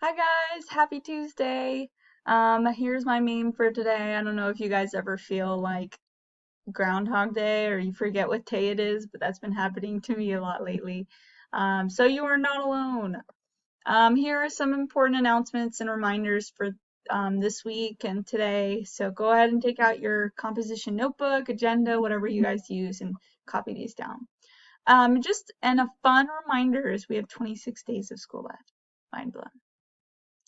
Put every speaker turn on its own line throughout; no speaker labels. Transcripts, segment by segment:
Hi guys, happy Tuesday. Here's my meme for today. I don't know if you guys ever feel like Groundhog Day or you forget what day it is, but that's been happening to me a lot lately. So you are not alone. Here are some important announcements and reminders for this week and today. So go ahead and take out your composition notebook, agenda, whatever you guys use, and copy these down. And a fun reminder is we have 26 days of school left. Mind blown.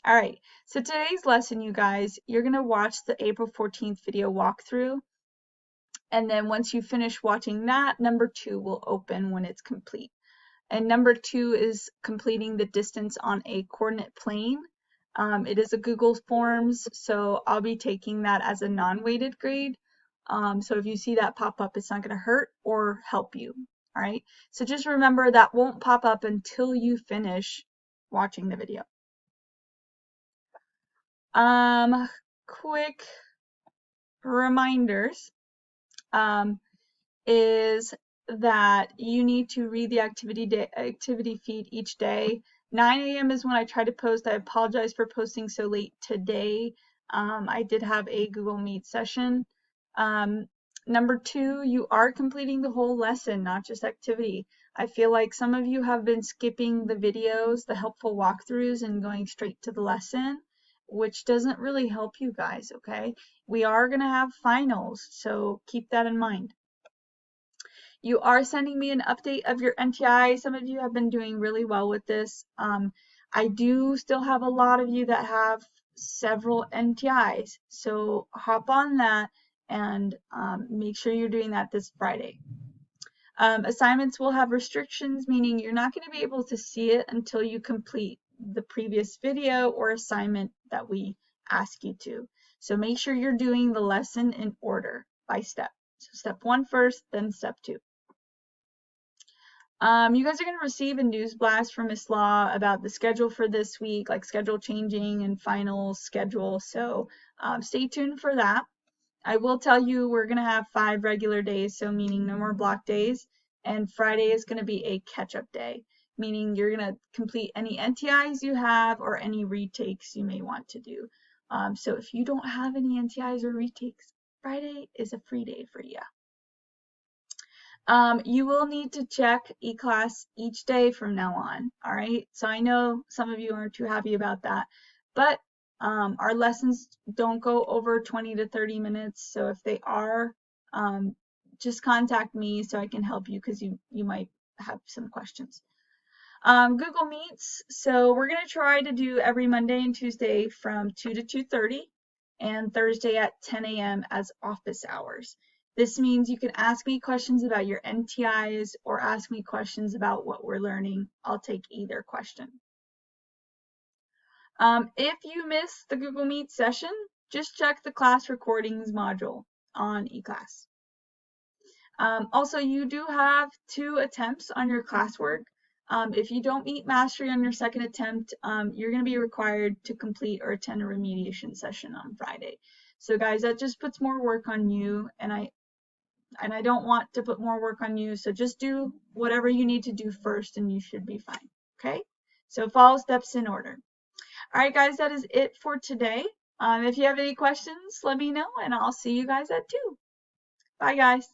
All right, so today's lesson, you guys, you're going to watch the April 14th video walkthrough. And then once you finish watching that, number 2 will open when it's complete. And number 2 is completing the distance on a coordinate plane. It is a Google Forms, so I'll be taking that as a non-weighted grade. So if you see that pop up, it's not going to hurt or help you. All right, so just remember that won't pop up until you finish watching the video. Quick reminders is that you need to read the activity feed each day. 9 a.m. is when I try to post. I apologize for posting so late today. I did have a Google Meet session. Number 2, you are completing the whole lesson, not just activity. I feel like some of you have been skipping the videos, the helpful walkthroughs, and going straight to the lesson, which doesn't really help you guys, okay? We are going to have finals, so keep that in mind. You are sending me an update of your NTI. Some of you have been doing really well with this. I do still have a lot of you that have several NTIs, so hop on that and make sure you're doing that this Friday. Assignments will have restrictions, meaning you're not going to be able to see it until you complete the previous video or assignment that we ask you to. So make sure you're doing the lesson in order by step. So step 1 first, then step 2. You guys are going to receive a news blast from Miss Law about the schedule for this week, like schedule changing and final schedule. So stay tuned for that. I will tell you we're going to have 5 regular days, so meaning no more block days. And Friday is going to be a catch-up day, meaning you're going to complete any NTIs you have or any retakes you may want to do. So if you don't have any NTIs or retakes, Friday is a free day for you. You will need to check eClass each day from now on, all right? So I know some of you aren't too happy about that, but our lessons don't go over 20 to 30 minutes, so if they are, just contact me so I can help you because you might have some questions. Google Meets, so we're going to try to do every Monday and Tuesday from 2 to 2:30 and Thursday at 10 a.m. as office hours. This means you can ask me questions about your NTIs or ask me questions about what we're learning. I'll take either question. If you miss the Google Meet session, just check the class recordings module on eClass. Also, you do have 2 attempts on your classwork. If you don't meet mastery on your second attempt, you're going to be required to complete or attend a remediation session on Friday. So guys, that just puts more work on you, and I don't want to put more work on you, so just do whatever you need to do first and you should be fine, okay? So follow steps in order. All right, guys, that is it for today. If you have any questions, let me know, and I'll see you guys at 2. Bye, guys.